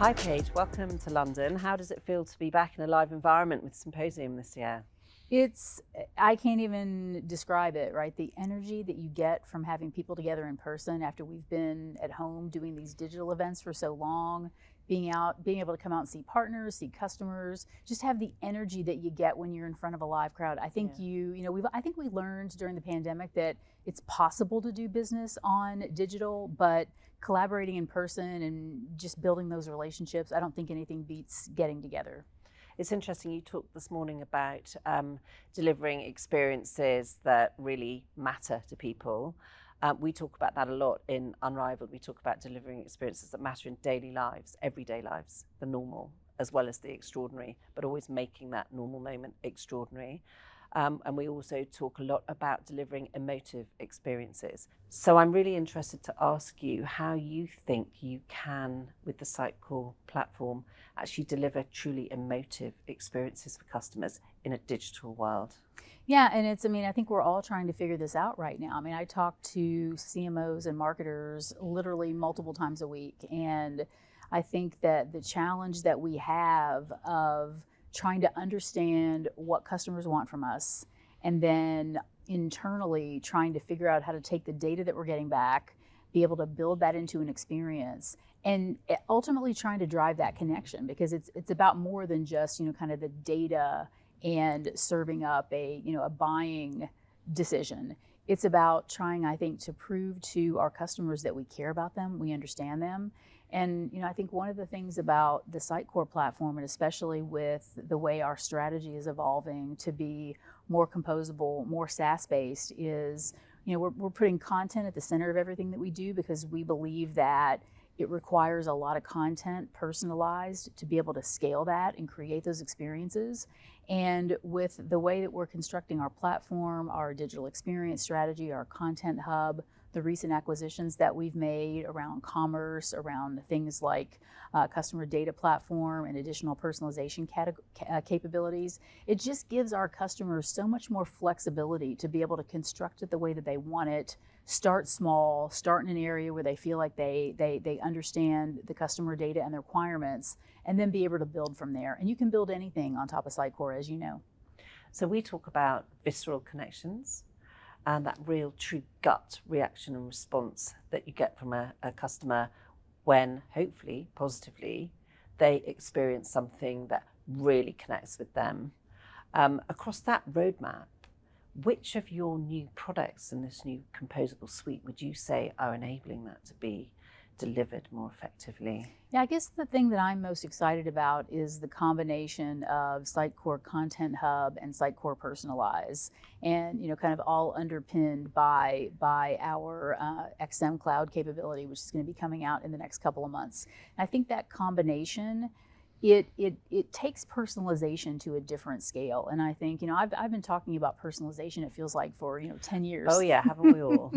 Hi Paige, welcome to London. How does it feel to be back in a live environment with Symposium this year? I can't even describe it, right? The energy that you get from having people together in person after we've been at home doing these digital events for so long, being able to come out and see partners, see customers, just have the energy that you get when you're in front of a live crowd. I think I think we learned during the pandemic that it's possible to do business on digital, but collaborating in person and just building those relationships, I don't think anything beats getting together. It's interesting, you talked this morning about delivering experiences that really matter to people. We talk about that a lot in Unrivaled. We talk about delivering experiences that matter in daily lives, everyday lives, the normal, as well as the extraordinary, but always making that normal moment extraordinary. And we also talk a lot about delivering emotive experiences. So I'm really interested to ask you how you think you can, with the Sitecore platform, actually deliver truly emotive experiences for customers in a digital world. Yeah, and I think we're all trying to figure this out right now. I talk to CMOs and marketers literally multiple times a week, and I think that the challenge that we have of trying to understand what customers want from us, and then internally trying to figure out how to take the data that we're getting back, be able to build that into an experience, and ultimately trying to drive that connection, because it's about more than just kind of the data and serving up a buying decision. It's about trying, I think, to prove to our customers that we care about them, we understand them. And I think one of the things about the Sitecore platform, and especially with the way our strategy is evolving to be more composable, more SaaS-based, is we're putting content at the center of everything that we do, because we believe that it requires a lot of content personalized to be able to scale that and create those experiences. And with the way that we're constructing our platform, our digital experience strategy, our content hub, the recent acquisitions that we've made around commerce, around things like customer data platform and additional personalization capabilities, it just gives our customers so much more flexibility to be able to construct it the way that they want it. Start small, start in an area where they feel like they understand the customer data and the requirements, and then be able to build from there. And you can build anything on top of Sitecore, as you know. So we talk about visceral connections and that real true gut reaction and response that you get from a customer when, hopefully, positively, they experience something that really connects with them. Across that roadmap, which of your new products in this new composable suite would you say are enabling that to be delivered more effectively? Yeah, I guess the thing that I'm most excited about is the combination of Sitecore Content Hub and Sitecore Personalise, and kind of all underpinned by our XM Cloud capability, which is going to be coming out in the next couple of months. And I think that combination, it takes personalization to a different scale. And I think, I've been talking about personalization, it feels like, for 10 years. Oh yeah, haven't we all?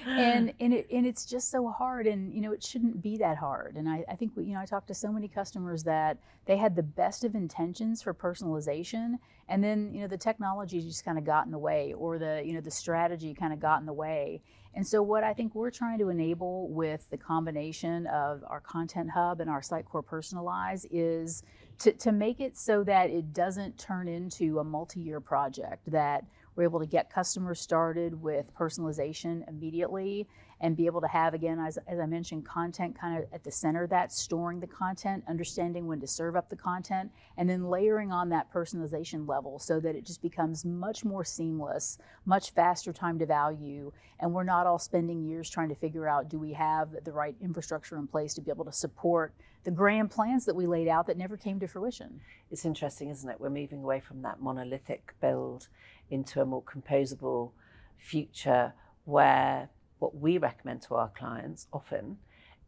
and it's just so hard, and it shouldn't be that hard. And I think I talked to so many customers that they had the best of intentions for personalization, and then the technology just kind of got in the way, or the strategy kind of got in the way. And so what I think we're trying to enable with the combination of our Content Hub and our Sitecore Personalise is to make it so that it doesn't turn into a multi-year project, that we're able to get customers started with personalization immediately, and be able to have, again, as I mentioned, content kind of at the center of that, storing the content, understanding when to serve up the content, and then layering on that personalization level so that it just becomes much more seamless, much faster time to value, and we're not all spending years trying to figure out, do we have the right infrastructure in place to be able to support the grand plans that we laid out that never came to fruition. It's interesting, isn't it? We're moving away from that monolithic build into a more composable future, where what we recommend to our clients often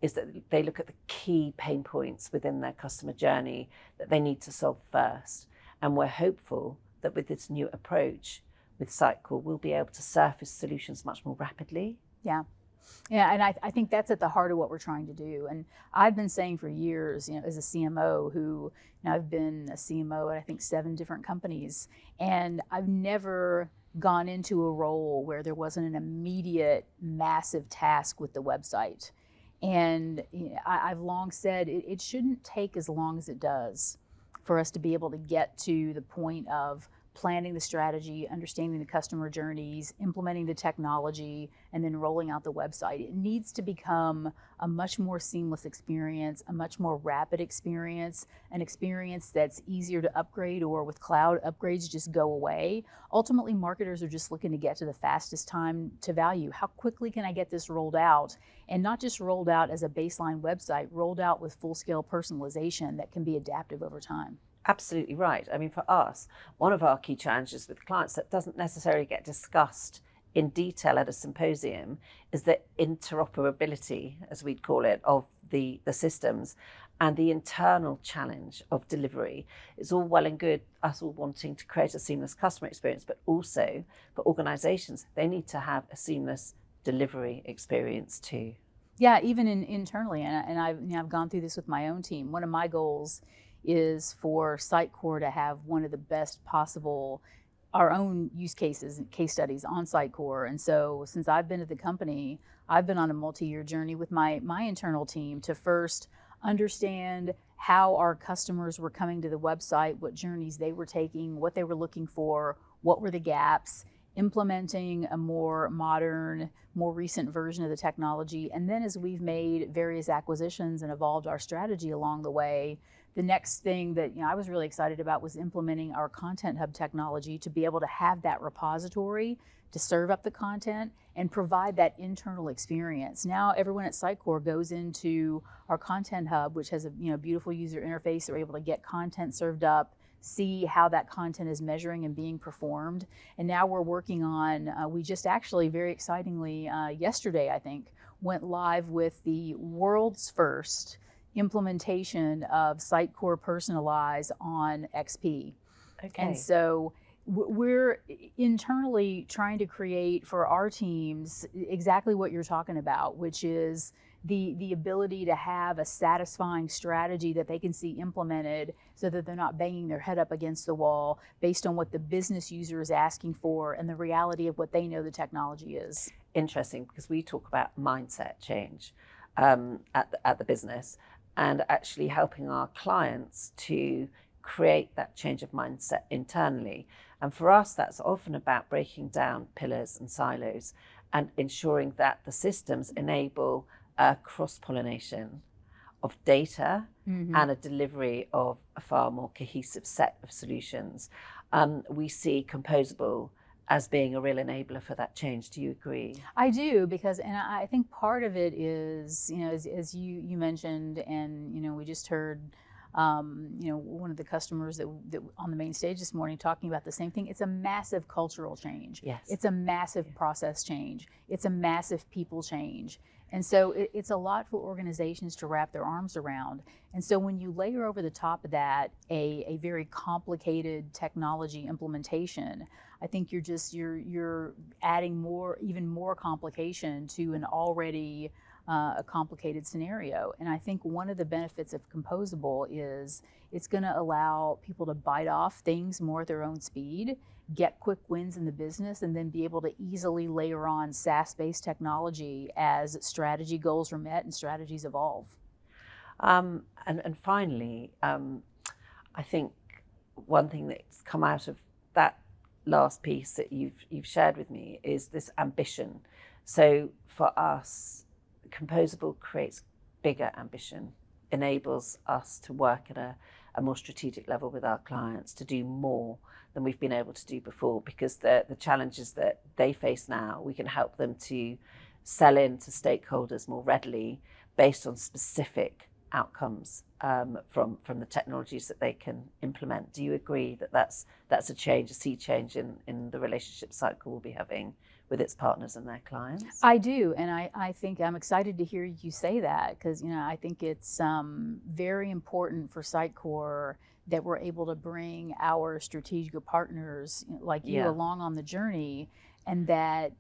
is that they look at the key pain points within their customer journey that they need to solve first. And we're hopeful that with this new approach with Sitecore, we'll be able to surface solutions much more rapidly. Yeah. Yeah, and I think that's at the heart of what we're trying to do. And I've been saying for years, as a CMO who, I've been a CMO at I think 7 different companies, and I've never gone into a role where there wasn't an immediate massive task with the website. And I've long said it shouldn't take as long as it does for us to be able to get to the point of planning the strategy, understanding the customer journeys, implementing the technology, and then rolling out the website. It needs to become a much more seamless experience, a much more rapid experience, an experience that's easier to upgrade, or with cloud upgrades just go away. Ultimately, marketers are just looking to get to the fastest time to value. How quickly can I get this rolled out? And not just rolled out as a baseline website, rolled out with full-scale personalization that can be adaptive over time. Absolutely right. I mean, for us, one of our key challenges with clients that doesn't necessarily get discussed in detail at a symposium is the interoperability, as we'd call it, of the systems, and the internal challenge of delivery. It's all well and good, us all wanting to create a seamless customer experience, but also for organizations, they need to have a seamless delivery experience too. Yeah, even internally, and I've gone through this with my own team. One of my goals is for Sitecore to have one of the best possible, our own use cases and case studies on Sitecore. And so since I've been at the company, I've been on a multi-year journey with my internal team to first understand how our customers were coming to the website, what journeys they were taking, what they were looking for, what were the gaps, implementing a more modern, more recent version of the technology. And then as we've made various acquisitions and evolved our strategy along the way, the next thing that I was really excited about was implementing our Content Hub technology to be able to have that repository to serve up the content and provide that internal experience. Now everyone at Sitecore goes into our Content Hub, which has a beautiful user interface. They're able to get content served up, see how that content is measuring and being performed. And now we're working on, we just actually very excitingly yesterday, I think, went live with the world's first implementation of Sitecore Personalise on XP. Okay. And so we're internally trying to create for our teams exactly what you're talking about, which is the ability to have a satisfying strategy that they can see implemented so that they're not banging their head up against the wall based on what the business user is asking for and the reality of what they know the technology is. Interesting, because we talk about mindset change at the business, and actually helping our clients to create that change of mindset internally. And for us, that's often about breaking down pillars and silos and ensuring that the systems enable a cross-pollination of data and a delivery of a far more cohesive set of solutions. We see composable as being a real enabler for that change. Do you agree? I do, because, and I think part of it is, as you mentioned, and, we just heard, one of the customers that on the main stage this morning talking about the same thing. It's a massive cultural change. Yes. It's a massive process change. It's a massive people change. And so it's a lot for organizations to wrap their arms around. And so when you layer over the top of that a very complicated technology implementation, I think you're adding even more complication to an already a complicated scenario. And I think one of the benefits of composable is it's going to allow people to bite off things more at their own speed, get quick wins in the business, and then be able to easily layer on SaaS-based technology as strategy goals are met and strategies evolve. And finally, I think one thing that's come out of that last piece that you've shared with me is this ambition. So for us, composable creates bigger ambition, enables us to work at a more strategic level with our clients, to do more than we've been able to do before, because the challenges that they face now, we can help them to sell into stakeholders more readily based on specific outcomes from the technologies that they can implement. Do you agree that that's a change, a sea change in the relationship Sitecore will be having with its partners and their clients? I do, and I think I'm excited to hear you say that, because I think it's very important for Sitecore that we're able to bring our strategic partners like you along on the journey, and that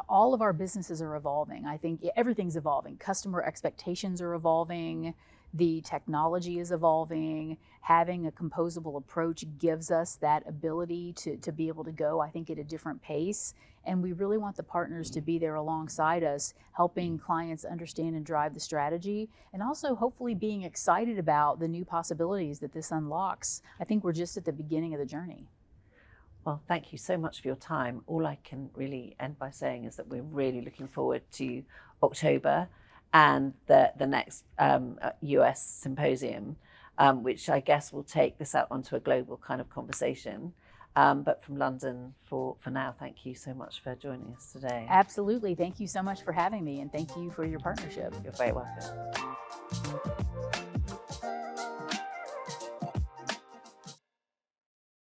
all of our businesses are evolving. I think everything's evolving. Customer expectations are evolving. The technology is evolving. Having a composable approach gives us that ability to be able to go, I think, at a different pace. And we really want the partners to be there alongside us, helping clients understand and drive the strategy, and also hopefully being excited about the new possibilities that this unlocks. I think we're just at the beginning of the journey. Well, thank you so much for your time. All I can really end by saying is that we're really looking forward to October and the next US symposium, which I guess will take this out onto a global kind of conversation. But from London for now, thank you so much for joining us today. Absolutely. Thank you so much for having me, and thank you for your partnership. You're very welcome.